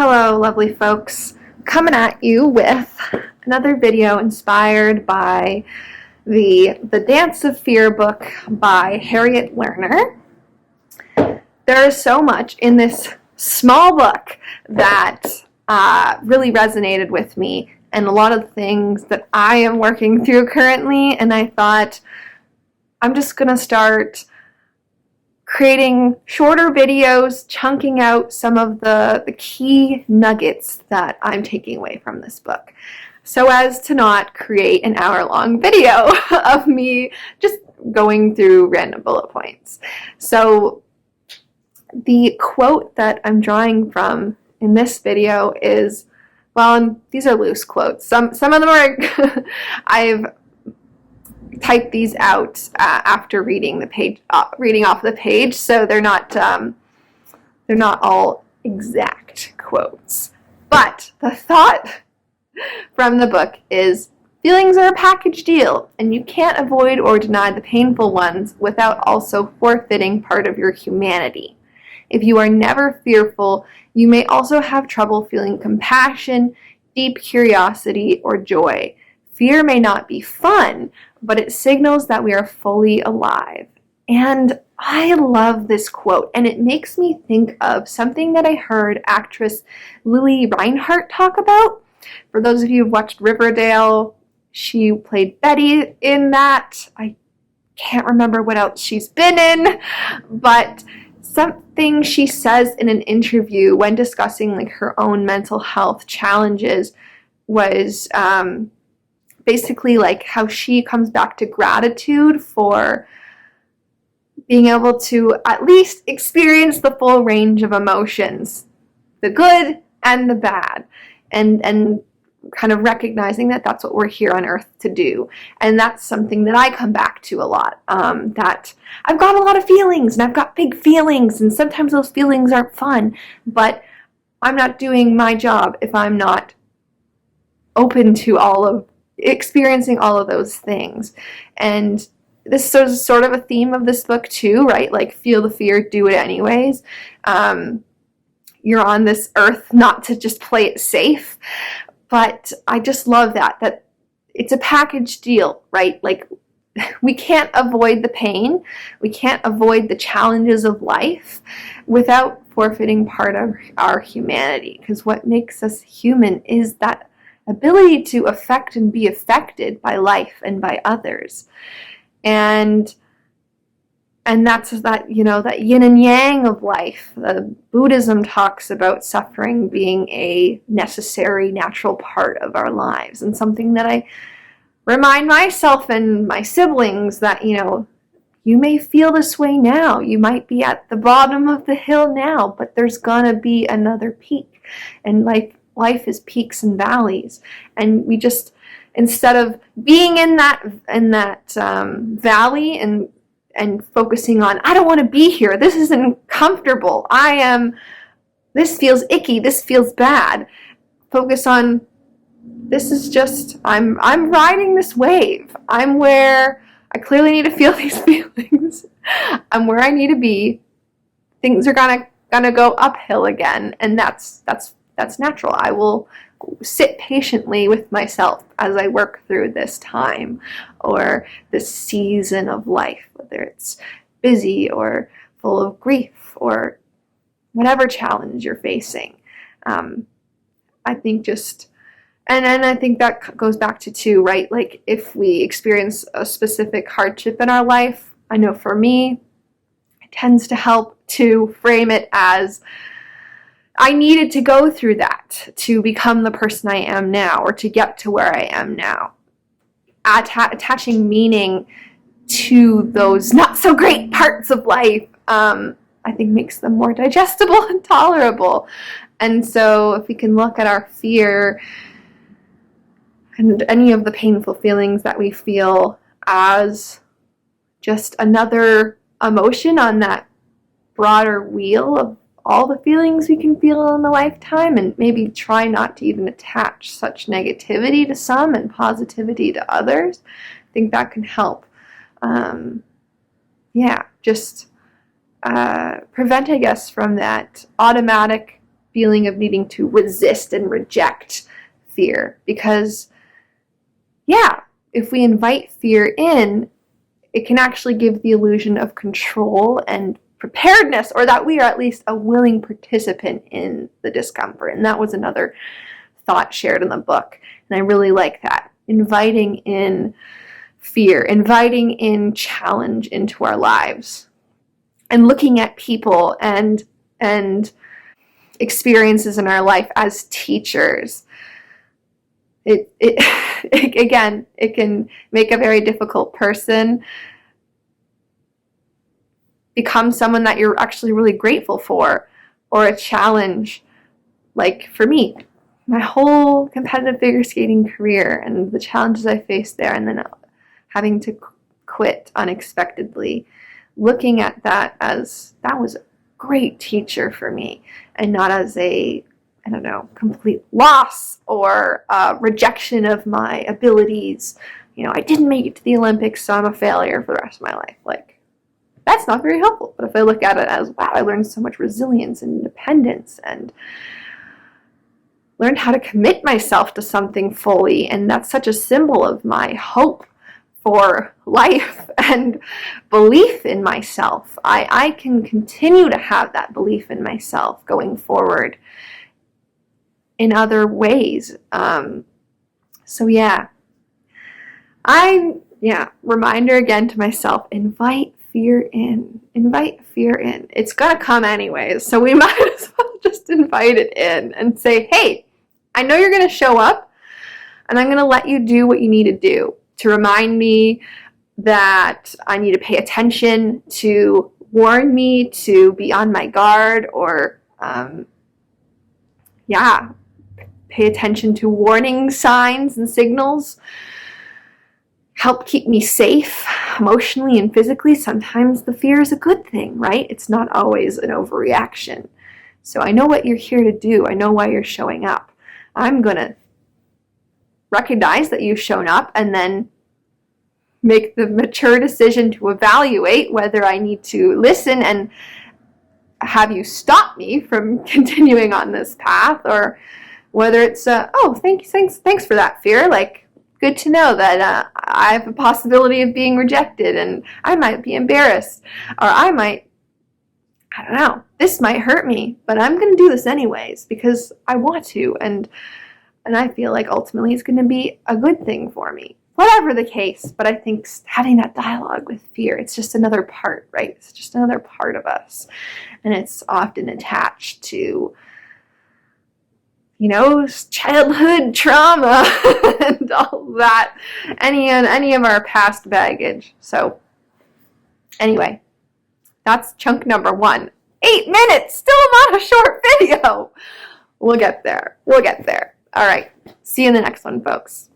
Hello, lovely folks. Coming at you with another video inspired by the Dance of Fear book by Harriet Lerner. There is so much in this small book that really resonated with me, and a lot of things that I am working through currently, and I thought I'm just going to start creating shorter videos, chunking out some of the key nuggets that I'm taking away from this book, so as to not create an hour-long video of me just going through random bullet points. So the quote that I'm drawing from in this video is, well, these are loose quotes. Some of them are I've type these out after reading the page, reading off the page, so they're not all exact quotes. But the thought from the book is, feelings are a package deal, and you can't avoid or deny the painful ones without also forfeiting part of your humanity. If you are never fearful, you may also have trouble feeling compassion, deep curiosity, or joy. Fear may not be fun, but it signals that we are fully alive. And I love this quote, and it makes me think of something that I heard actress Lily Reinhart talk about. For those of you who've watched Riverdale, she played Betty in that. I can't remember what else she's been in, but something she says in an interview when discussing like her own mental health challenges was basically like how she comes back to gratitude for being able to at least experience the full range of emotions, the good and the bad, and kind of recognizing that that's what we're here on earth to do. And that's something that I come back to a lot, that I've got a lot of feelings, and I've got big feelings, and sometimes those feelings aren't fun, but I'm not doing my job if I'm not open to experiencing all of those things. And this is sort of a theme of this book too, right? Like, feel the fear, do it anyways. You're on this earth not to just play it safe. But I just love that it's a package deal, right? Like, we can't avoid the pain. We can't avoid the challenges of life without forfeiting part of our humanity. Because what makes us human is that ability to affect and be affected by life and by others. And that's that, that yin and yang of life. Buddhism talks about suffering being a necessary, natural part of our lives, and something that I remind myself and my siblings that, you may feel this way now. You might be at the bottom of the hill now, but there's gonna be another peak. And life is peaks and valleys. And we just, instead of being in that valley and focusing on, I don't want to be here, this isn't comfortable, this feels icky, this feels bad. Focus on, this is just, I'm riding this wave. I'm where I clearly need to feel these feelings. I'm where I need to be. Things are gonna go uphill again, and that's natural. I will sit patiently with myself as I work through this time or this season of life, whether it's busy or full of grief or whatever challenge you're facing. I think and I think that goes back to too, right? Like, if we experience a specific hardship in our life, I know for me, it tends to help to frame it as, I needed to go through that to become the person I am now, or to get to where I am now. Attaching meaning to those not so great parts of life, I think makes them more digestible and tolerable. And so if we can look at our fear and any of the painful feelings that we feel as just another emotion on that broader wheel of all the feelings we can feel in a lifetime, and maybe try not to even attach such negativity to some and positivity to others, I think that can help. Just prevent, I guess, from that automatic feeling of needing to resist and reject fear. Because, yeah, if we invite fear in, it can actually give the illusion of control and preparedness, or that we are at least a willing participant in the discomfort. And that was another thought shared in the book. And I really like that. Inviting in fear, inviting in challenge into our lives, and looking at people and experiences in our life as teachers. It again, it can make a very difficult person become someone that you're actually really grateful for, or a challenge. Like for me, my whole competitive figure skating career and the challenges I faced there, and then having to quit unexpectedly, looking at that as that was a great teacher for me, and not as a, I don't know, complete loss or rejection of my abilities. You know, I didn't make it to the Olympics, so I'm a failure for the rest of my life. Like, that's not very helpful. But if I look at it as, wow, I learned so much resilience and independence and learned how to commit myself to something fully, and that's such a symbol of my hope for life and belief in myself. I can continue to have that belief in myself going forward in other ways. So yeah, reminder again to myself, invite fear in. Invite fear in. It's going to come anyways, so we might as well just invite it in and say, hey, I know you're going to show up, and I'm going to let you do what you need to do to remind me that I need to pay attention, to warn me to be on my guard, or pay attention to warning signs and signals. Help keep me safe emotionally and physically. Sometimes the fear is a good thing, right? It's not always an overreaction. So I know what you're here to do. I know why you're showing up. I'm going to recognize that you've shown up and then make the mature decision to evaluate whether I need to listen and have you stop me from continuing on this path, or whether it's, thanks for that fear. Like, good to know that I have a possibility of being rejected, and I might be embarrassed, or I don't know, this might hurt me, but I'm going to do this anyways because I want to, and I feel like ultimately it's going to be a good thing for me. Whatever the case, but I think having that dialogue with fear, it's just another part, right? It's just another part of us, and it's often attached to, childhood trauma and all that, any of our past baggage. So anyway, that's chunk number 1. 8 minutes, still not a short video. We'll get there. All right, see you in the next one, folks.